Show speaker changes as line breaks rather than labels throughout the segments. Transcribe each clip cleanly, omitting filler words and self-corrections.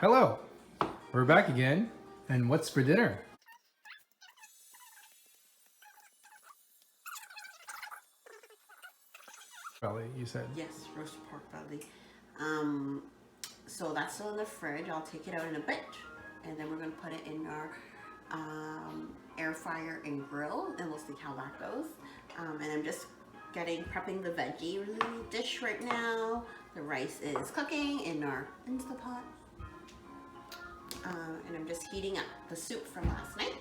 Hello, we're back again, and what's for dinner? Belly, you said.
Yes, roast pork belly. So that's still in the fridge. I'll take it out in a bit, and then we're gonna put it in our air fryer and grill, and we'll see how that goes. And I'm just prepping the veggie dish right now. The rice is cooking in our Instapot. And I'm just heating up the soup from last night.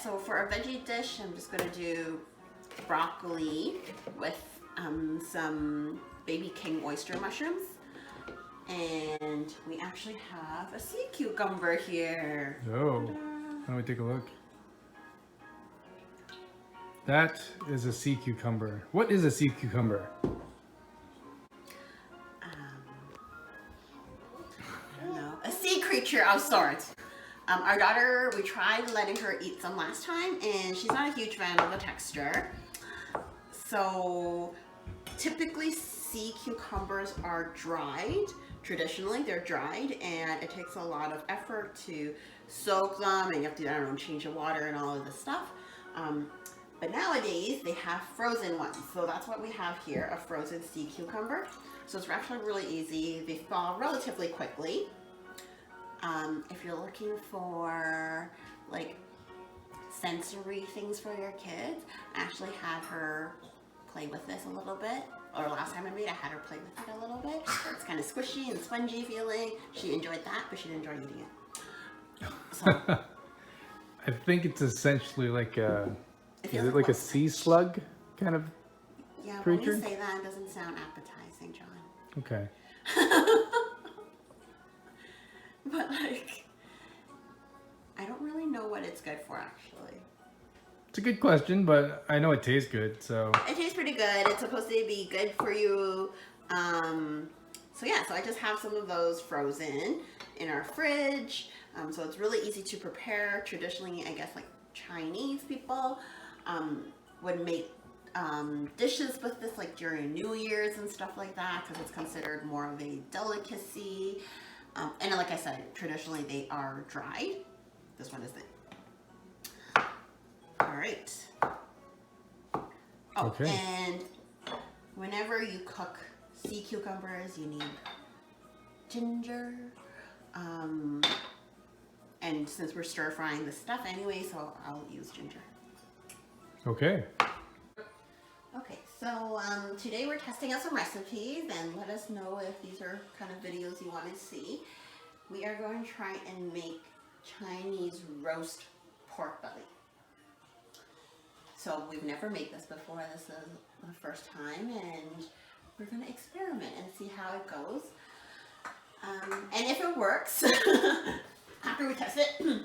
So for our veggie dish, I'm just gonna do broccoli with some baby king oyster mushrooms, and we actually have a sea cucumber here.
Oh, let me take a look. That is a sea cucumber. What is a sea cucumber?
I don't know, a sea creature of sorts. Our daughter, we tried letting her eat some last time, and she's not a huge fan of the texture. So typically sea cucumbers are dried. Traditionally they're dried, and it takes a lot of effort to soak them, and you have to, I don't know, change the water and all of this stuff. But nowadays they have frozen ones. So that's what we have here, a frozen sea cucumber. So it's actually really easy. They thaw relatively quickly. If you're looking for like sensory things for your kids, I actually had her play with this a little bit. Or last time I made, I had her play with it a little bit. It's kind of squishy and spongy feeling. She enjoyed that, but she didn't enjoy eating it. So,
I think it's essentially like a, is it like a sea slug kind of
yeah,
creature?
when you say that, it doesn't sound appetizing, John.
Okay.
But like, I don't really know what it's good for actually.
It's a good question, but I know it tastes good, so.
It tastes pretty good. It's supposed to be good for you. So yeah, so I just have some of those frozen in our fridge. So it's really easy to prepare. Traditionally, I guess like Chinese people would make dishes with this like during New Year's and stuff like that, because it's considered more of a delicacy. And like I said, traditionally they are dried. This one is it. All right. Oh,
Okay.
and whenever you cook sea cucumbers, you need ginger. And since we're stir frying the stuff anyway, so I'll use ginger.
Okay.
Okay, so today we're testing out some recipes, and let us know if these are kind of videos you want to see. We are going to try and make Chinese roast pork belly. So we've never made this before. This is the first time, and we're going to experiment and see how it goes. And if it works, after we test it,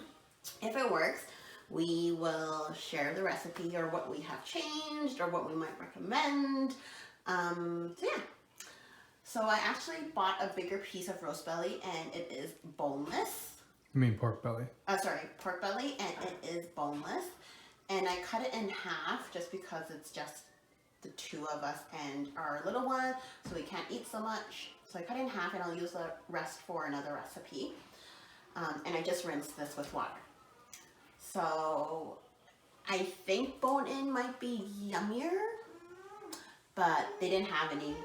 if it works, we will share the recipe or what we have changed or what we might recommend. So yeah. So I actually bought a bigger piece of roast belly, and it is boneless.
You mean pork belly?
Sorry, pork belly, and it is boneless. And I cut it in half just because it's just the two of us and our little one, so we can't eat so much. So I cut it in half, and I'll use the rest for another recipe. And I just rinsed this with water. So I think bone-in might be yummier, but they didn't have any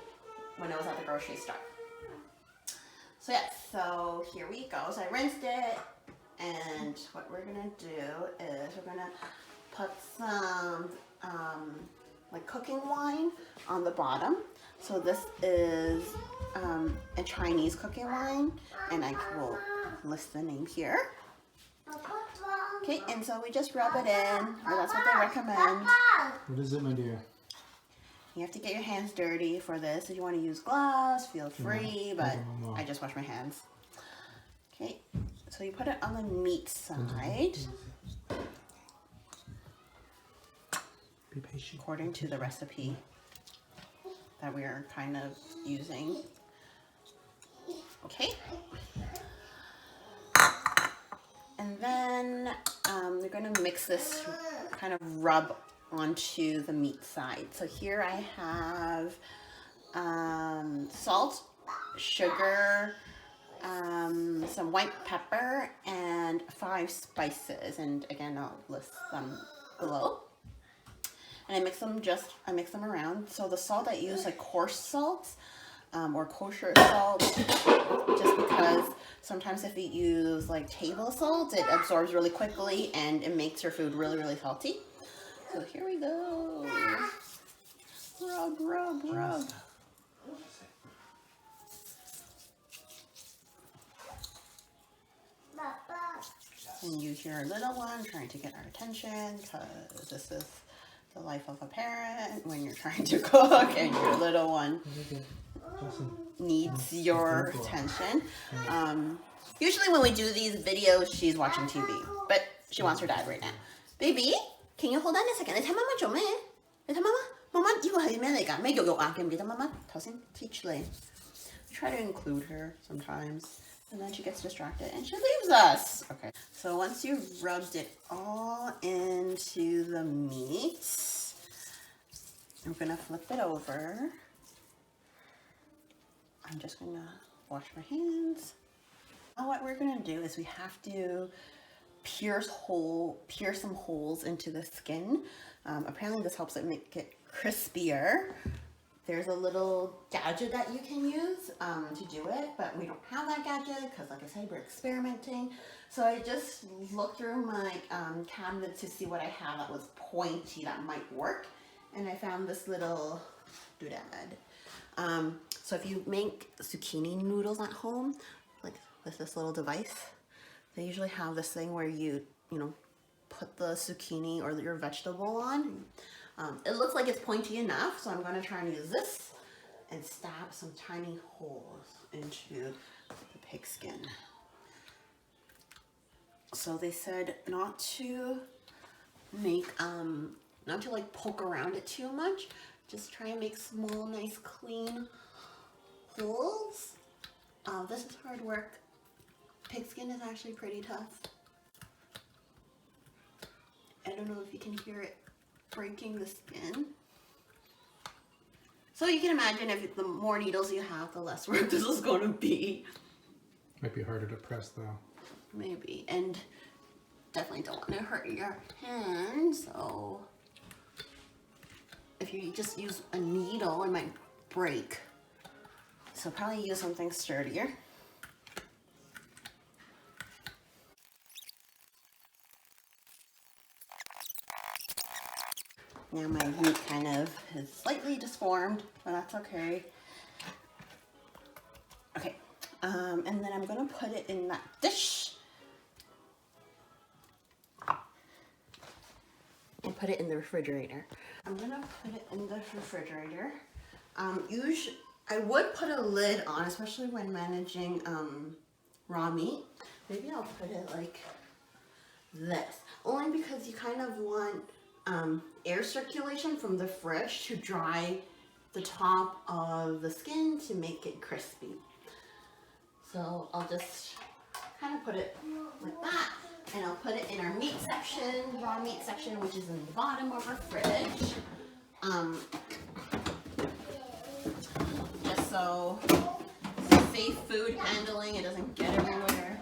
when I was at the grocery store. So yeah, so here we go. So I rinsed it, and what we're gonna do is we're gonna put some like cooking wine on the bottom. So this is a Chinese cooking wine, and I will list the name here. Okay, and so we just rub it in, or that's what they recommend.
What is it, my dear?
You have to get your hands dirty for this. If you want to use gloves, feel free, but I just wash my hands. Okay, so you put it on the meat side,
Be patient.
according to the recipe that we are kind of using. Okay. And then we're going to mix this, kind of rub onto the meat side. So here I have salt, sugar, some white pepper, and 5 spices. And again, I'll list them below. And I mix them around. So the salt I use, like coarse salt or kosher salt, just because sometimes if you use like table salt, it absorbs really quickly and it makes your food really, really salty. So here we go. Rub, rub, rub. And you hear a little one trying to get our attention, because this is the life of a parent when you're trying to cook and your little one needs your attention. Usually when we do these videos, she's watching TV, but she wants her dad right now. Baby, can you hold on a second? 你睇媽媽做咩？你睇媽媽，媽媽呢個係咩嚟㗎？咩肉肉啊？記唔記得媽媽頭先 teach 你？ Try to include her sometimes. And then she gets distracted and she leaves us. Okay, so once you've rubbed it all into the meat, I'm gonna flip it over. I'm just gonna wash my hands. Now what we're gonna do is we have to pierce some holes into the skin. Apparently this helps it make it crispier. There's a little gadget that you can use to do it, but we don't have that gadget because, like I said, we're experimenting. So I just looked through my cabinet to see what I have that was pointy that might work, and I found this little doodad. So if you make zucchini noodles at home, like with this little device, they usually have this thing where you put the zucchini or your vegetable on. It looks like it's pointy enough, so I'm going to try and use this and stab some tiny holes into the pig skin. So they said not to make, not to like poke around it too much. Just try and make small, nice, clean holes. This is hard work. Pig skin is actually pretty tough. I don't know if you can hear it breaking the skin. So you can imagine if the more needles you have, the less work this is going to be.
Might be harder to press though.
Maybe, and definitely don't want to hurt your hand. So if you just use a needle, it might break. So probably use something sturdier. Now my meat kind of is slightly disformed, but that's okay. Okay, and then I'm gonna put it in that dish and put it in the refrigerator. I'm gonna put it in the refrigerator. Usually, I would put a lid on, especially when managing raw meat. Maybe I'll put it like this, only because you kind of want air circulation from the fridge to dry the top of the skin to make it crispy. So I'll just kind of put it like that, and I'll put it in our meat section, raw meat section, which is in the bottom of our fridge. Just so safe food handling, it doesn't get everywhere.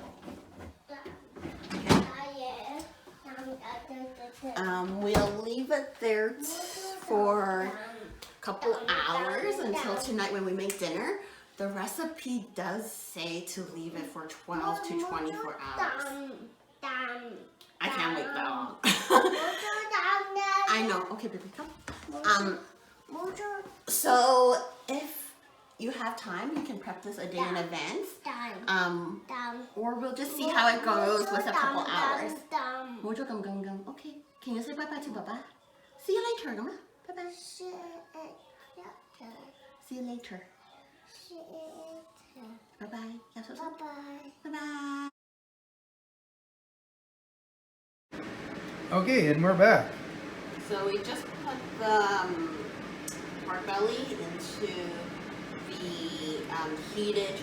We'll leave it there for a couple hours until tonight when we make dinner. The recipe does say to leave it for 12 to 24 hours. I can't wait that long. I know. Okay, baby, come. So if you have time, you can prep this a day in advance. Or we'll just see how it goes with a couple hours. Mojo gum gum gum. Okay. Can you say bye-bye to Baba? See you later, Mama. Bye-bye. See you later. Bye-bye. Bye-bye. Bye-bye.
Okay, and we're back.
So we just put the pork belly into the preheated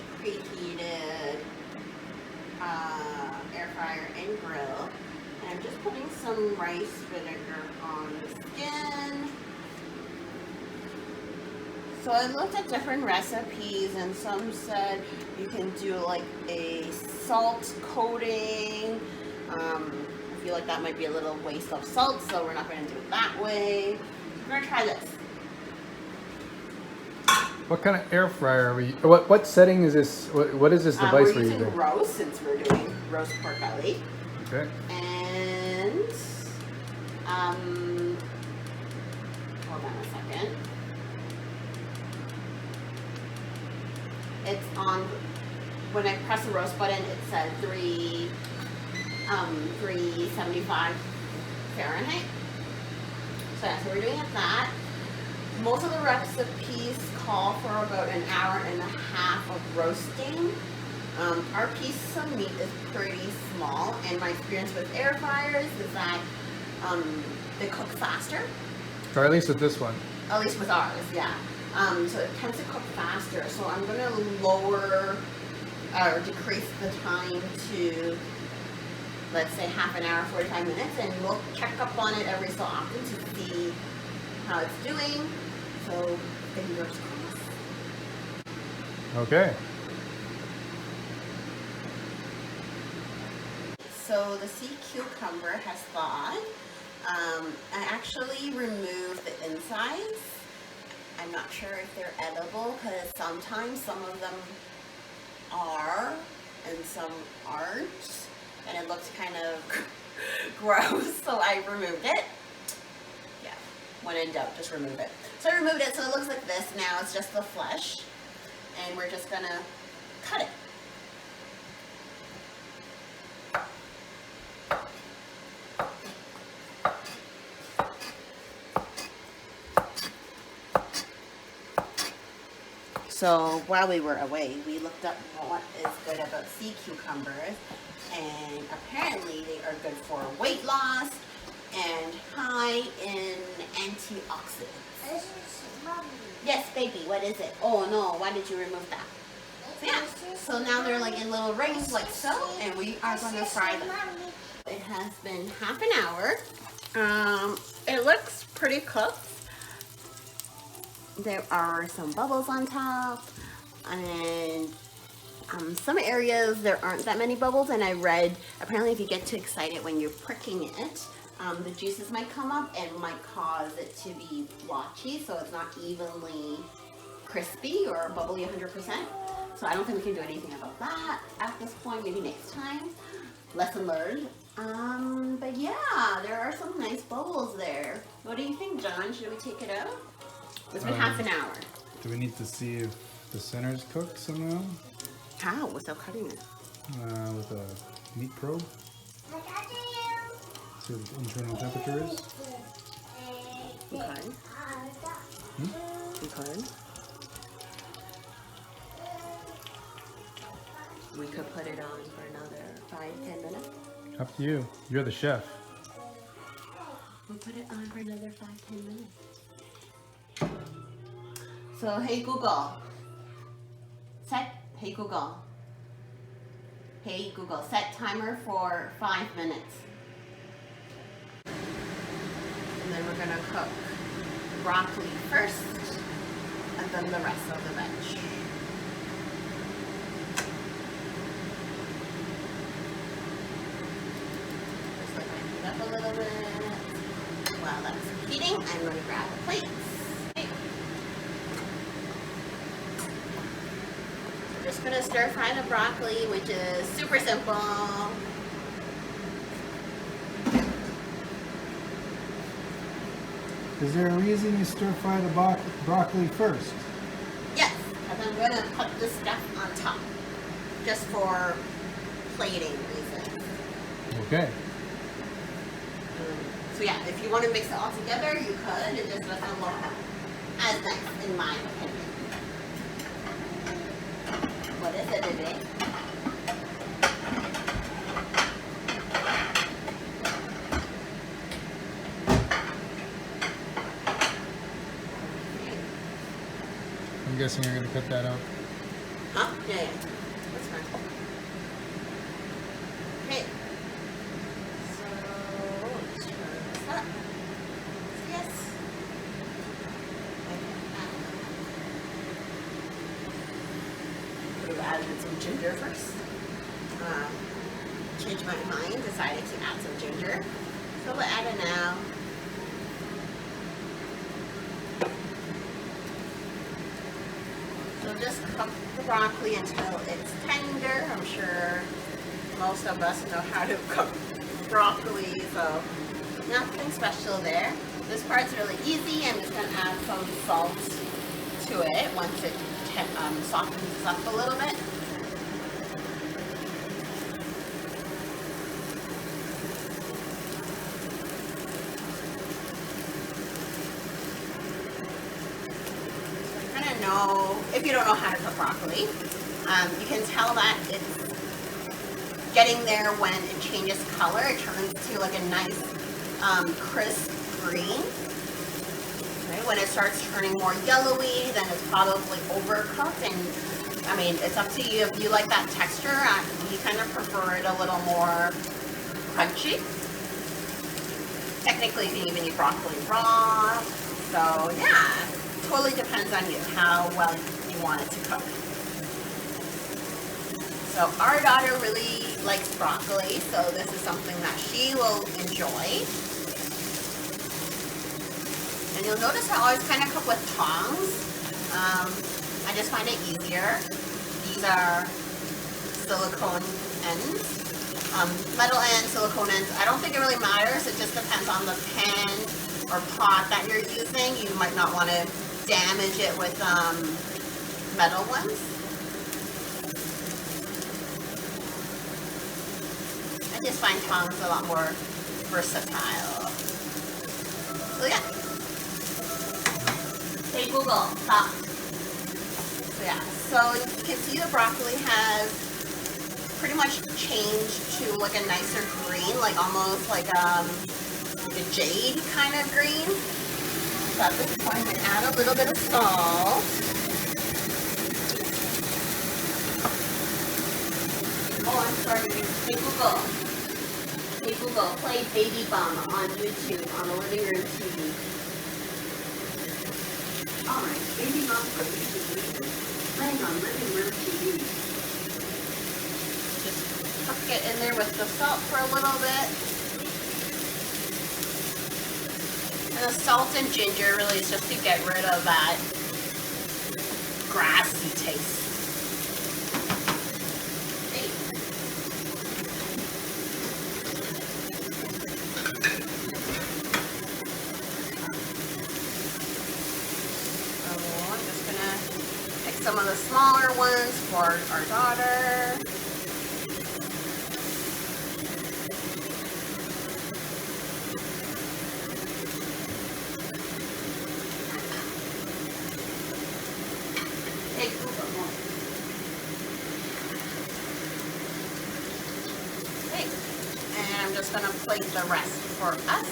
air fryer and grill. And I'm just putting some rice vinegar on the skin. So I looked at different recipes, and some said you can do like a salt coating. I feel like that might be a little waste of salt, so we're not going to do it that way. We're going to try this.
What kind of air fryer are we? What setting is this? What is this device
we're
we're
using?
using?
Roast, since we're doing roast pork belly.
Okay.
And hold on a second. It's on. When I press the roast button, it says 375 Fahrenheit. So yeah, so we're doing it that. Most of the recipes call for about an hour and a half of roasting. Our piece of meat is pretty small, and my experience with air fryers is that they cook faster.
Or at least with this one.
At least with ours, yeah. So it tends to cook faster. So I'm going to lower or decrease the time to, let's say, half an hour, 45 minutes, and we'll check up on it every so often to see how it's doing. So fingers crossed.
Okay.
So the sea cucumber has thawed. I actually removed the insides. I'm not sure if they're edible because sometimes some of them are and some aren't, and it looks kind of gross, so I removed it. Yeah, when in doubt, just remove it. So I removed it, so it looks like this now. It's just the flesh, and we're just gonna cut it. So while we were away, we looked up what is good about sea cucumbers, and apparently they are good for weight loss and high in antioxidants. Yes, baby, what is it? Oh no, why did you remove that? So yeah, so now they're like in little rings like so, and we are going to fry them. It has been half an hour. It looks pretty cooked. There are some bubbles on top, and some areas there aren't that many bubbles, and I read apparently if you get too excited when you're pricking it, the juices might come up and might cause it to be blotchy, so it's not evenly crispy or bubbly 100%. So I don't think we can do anything about that at this point. Maybe next time. Lesson learned. But yeah, there are some nice bubbles there. What do you think, John? Should we take it out? It's been half an hour.
Do we need to see if the center's cooked somehow?
How? Without cutting it?
With a meat probe. See what the internal temperature is.
Okay. Okay. We could put it on for another 5-10 minutes.
Up to you. You're the chef.
We'll put it on for another 5-10 minutes. So, hey Google. Hey Google, set timer for 5 minutes. And then we're gonna cook broccoli first, and then the rest of the veg. Just like I heat up a little bit. While that's heating, I'm gonna grab the plates. Just gonna stir fry the broccoli, which is super simple.
Is there a reason you stir fry the broccoli first?
Yes, because I'm gonna put the stuff on top, just for plating reasons.
Okay.
So yeah, if you want to mix it all together, you could. It just doesn't look as nice, in my opinion. What is it, baby?
I'm guessing you're going to cut that out.
Huh? Yeah, yeah. That's fine. Okay. So, let's turn this up. Yes. ginger first. Changed my mind, decided to add some ginger. So we'll add it now. So just cook the broccoli until it's tender. I'm sure most of us know how to cook broccoli, so nothing special there. This part's really easy. I'm just going to add some salt to it once it softens up a little bit. Know if you don't know how to cook broccoli, you can tell that it's getting there when it changes color. It turns to like a nice crisp green. Okay, when it starts turning more yellowy, then it's probably overcooked. And I mean, it's up to you if you like that texture. We kind of prefer it a little more crunchy. Technically, you can even eat broccoli raw. So yeah. Totally depends on you, how well you want it to cook. So our daughter really likes broccoli, so this is something that she will enjoy. And you'll notice I always kind of cook with tongs. I just find it easier. These are silicone ends. Metal ends, silicone ends, I don't think it really matters. It just depends on the pan or pot that you're using. You might not want to damage it with metal ones. I just find tongs a lot more versatile. So yeah. Hey Google, stop. So yeah, so you can see the broccoli has pretty much changed to like a nicer green, like almost like a jade kind of green. So at this point, I'm going to add a little bit of salt. Oh, I'm sorry. Hey Google. Hey Google, play Baby Bum on YouTube on the living room TV. Alright, Baby Bum for YouTube. Playing on living room TV. Just tuck it in there with the salt for a little bit. And the salt and ginger really is just to get rid of that grassy taste. Okay. So I'm just going to pick some of the smaller ones for our daughter. I'm just going to plate the rest for us.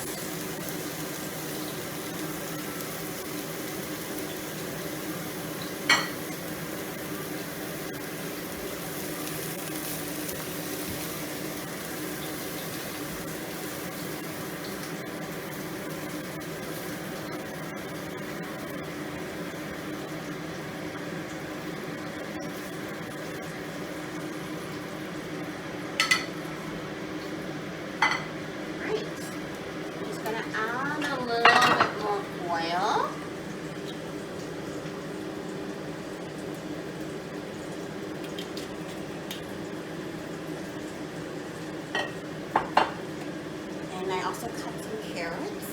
I also cut some carrots.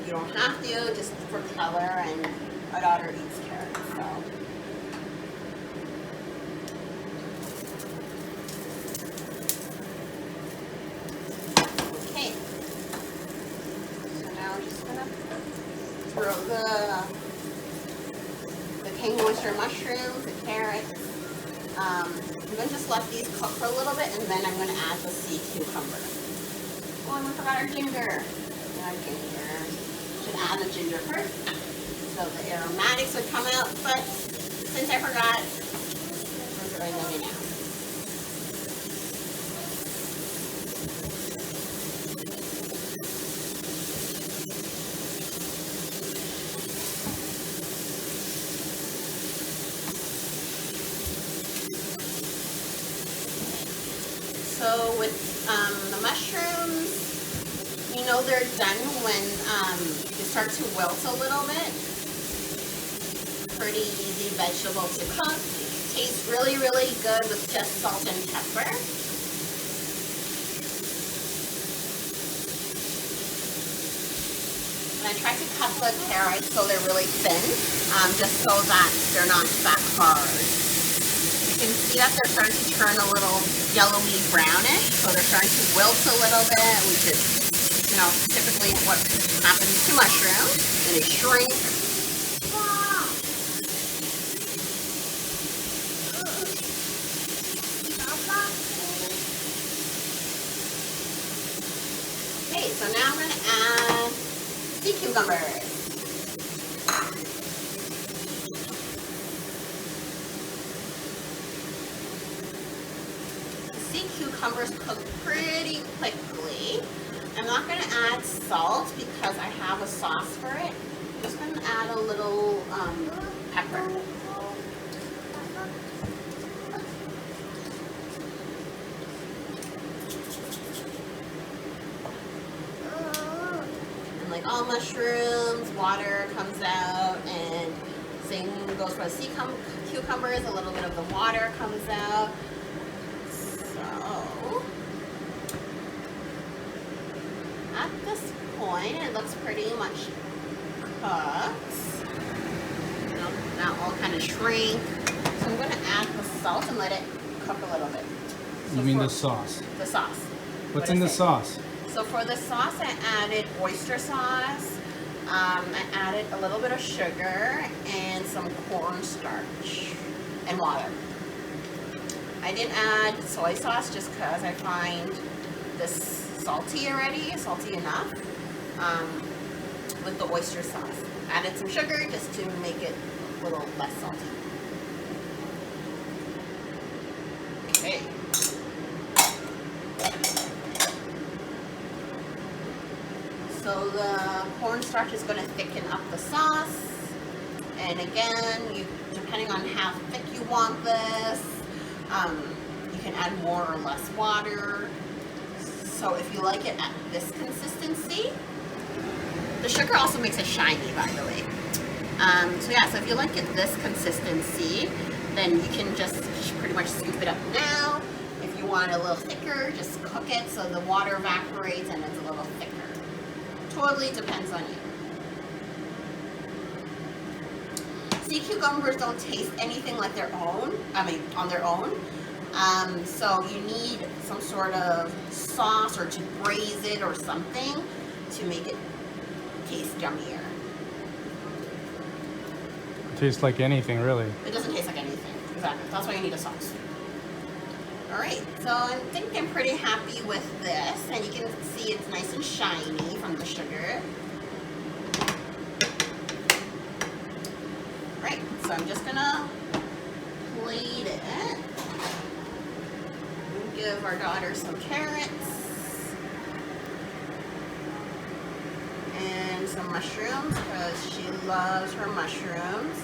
You don't have to, just for color, and my daughter eats carrots, so. Okay. So now I'm just gonna throw the king oyster mushrooms, the carrots. I'm gonna just let these cook for a little bit, and then I'm gonna add the sea cucumber. Oh, and we forgot our ginger. Should add the ginger first, so the aromatics would come out. But since I forgot, we're throwing them in now. So with the mushrooms, you know they're done when they start to wilt a little bit. Pretty easy vegetable to cook. Tastes really, really good with just salt and pepper. And I try to cut the carrots so they're really thin, just so that they're not that hard. You can see that they're starting to turn a little yellowy brownish, so they're starting to wilt a little bit, which is, you know, typically what happens to mushrooms. And they shrink. Okay, so now I'm going to add sea cucumbers. Sea cucumbers cook pretty quickly. I'm not going to add salt because I have a sauce for it. I'm just going to add a little pepper. And like all mushrooms, water comes out, and same goes for the sea cucumbers. A little bit of the water comes out. So at this point, it looks pretty much cooked. You know, now all kind of shrink. So I'm going to add the salt and let it cook a little bit. So
You mean the sauce?
The sauce.
What's in the sauce?
So for the sauce, I added oyster sauce. I added a little bit of sugar and some cornstarch and water. I didn't add soy sauce just because I find this salty already, salty enough with the oyster sauce. Added some sugar just to make it a little less salty. Okay. So the cornstarch is going to thicken up the sauce. And again, depending on how thick you want this, you can add more or less water. So if you like it at this consistency, the sugar also makes it shiny, by the way. So yeah, so if you like it this consistency, then you can just pretty much scoop it up now. If you want it a little thicker, just cook it so the water evaporates and it's a little thicker. Totally depends on you. Sea cucumbers don't taste anything like their own, on their own. So you need some sort of sauce or to braise it or something to make it taste yummier.
It tastes like anything, really.
It doesn't taste like anything. Exactly. That's why you need a sauce. Alright, so I think I'm pretty happy with this, and you can see it's nice and shiny from the sugar. Alright, so I'm just gonna plate it. Give our daughter some carrots and some mushrooms because she loves her mushrooms.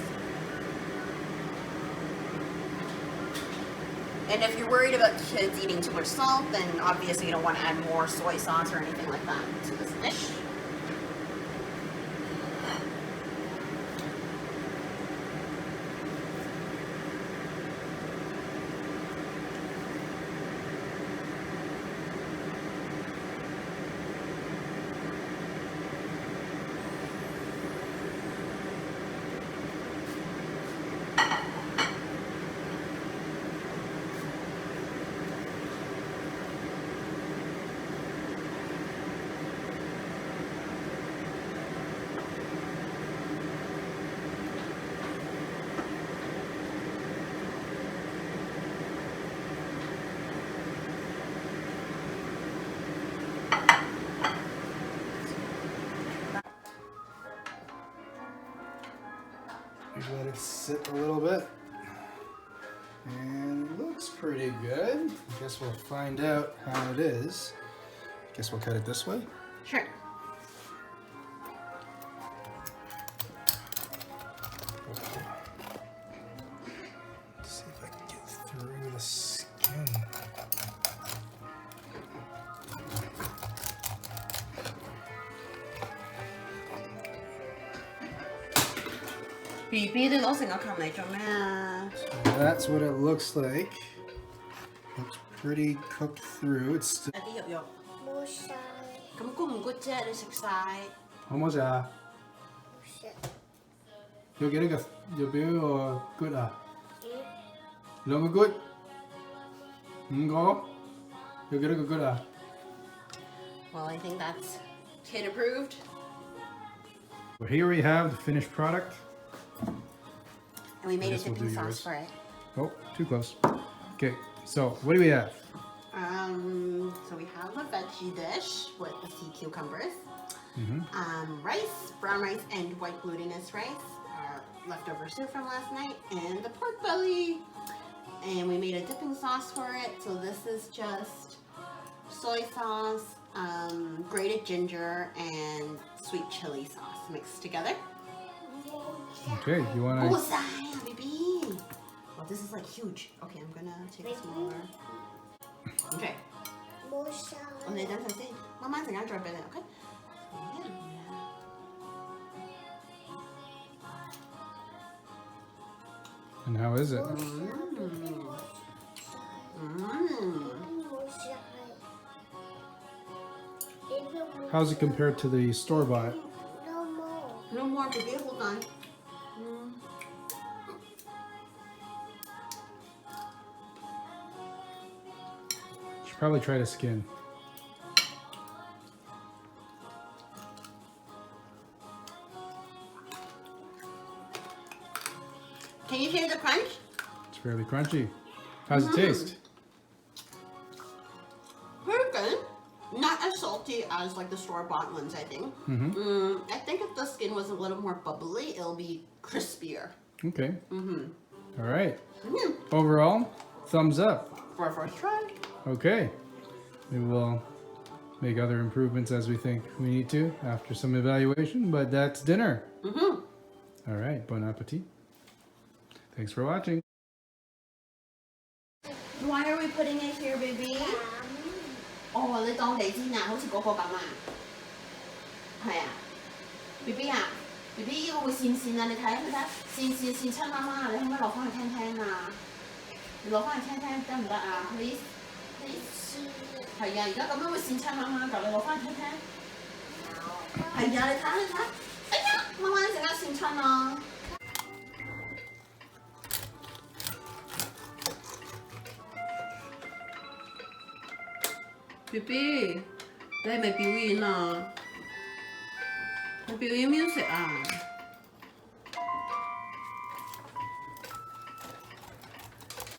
And if you're worried about kids eating too much salt, then obviously you don't want to add more soy sauce or anything like that to this dish.
Let it sit a little bit. And it looks pretty good. I guess we'll find out how it is. Guess we'll cut it this way.
Sure.
Let's see if I can get through the skin.
BB 你攞成個球嚟做咩啊？
That's what it looks like. Looks pretty cooked through. It's still
有啲肉肉，
冇晒，
咁 good 唔 good 啫？你食晒。
好唔好食啊？
冇食。
有幾多個？有幾多個 good 啊？
嗯，
兩個 good？五個？有幾多個 good 啊？
Well, I think that's kid approved.
Well, here we have the finished product.
And we made a
guess we'll
dipping
do
sauce
yours.
for it.
Oh, too close. Okay, so what do we have?
So we have a veggie dish with the sea cucumbers. Rice, brown rice, and white glutinous rice. Our leftover soup from last night, and the pork belly. And we made a dipping sauce for it. So this is just soy sauce, grated ginger, and sweet chili sauce mixed together.
Okay, you want to...
Bullseye, baby! Oh, this is like huge. Okay, I'm gonna take a smaller. Okay.
冇晒。
我哋等陣先，媽媽陣間再俾你，OK？
And how is it?
冇晒。
How's it compared to the store-bought?
No more.
No more, baby. Hold on.
Should probably try to skin.
Can you hear the crunch?
It's fairly crunchy. How's it taste?
Very good. Not as salty as like the store-bought ones, I think. I think if the skin was a little more bubbly, it'll be crispier.
Okay. All right. Overall, thumbs up.
For a first try.
Okay. Maybe we'll make other improvements as we think we need to after some evaluation, but that's dinner. All right. Bon appetit. Thanks for watching.
Why are we putting it here, baby? 哦，你當地氈啊，好似嗰個咁啊。係啊，BB 啊，BB 呢個會跣跣啊，你睇佢睇，跣親媽媽，你可唔可以攞翻去聽聽啊？你攞翻去聽聽得唔得啊？Please，係啊，而家咁樣會跣親媽媽㗎，你攞翻去聽聽。係啊，你睇你睇，哎呀，媽媽一陣間跣親啊！ BB，你係咪表演啊？你表演 music 啊？